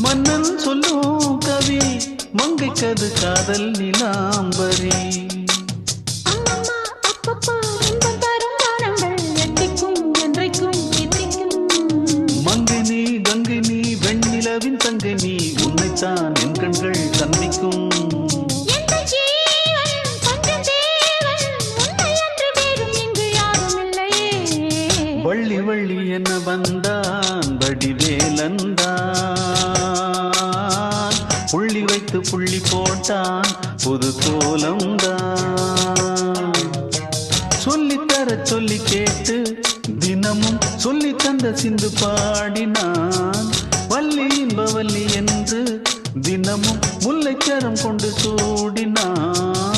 மன்னன் சொல்லும் கவி மங்கைக்கது காதல் நிலாம்பரி மங்கினி கங்கினி வெண்ணிலவின் தங்கினி உன்னைத்தான் என் கண்கள் சந்திக்கும் வள்ளி வள்ளி என்ன வந்தான் வடிவேலந்தான் புள்ளி வைத்து புள்ளி போட்டான் புது கோலம்தான் சொல்லித்தர சொல்லி கேட்டு தினமும் சொல்லி தந்த சிந்து பாடினான் வள்ளி இன்பவல்லி என்று தினமும் முல்லைச்சரம் கொண்டு சூடினான்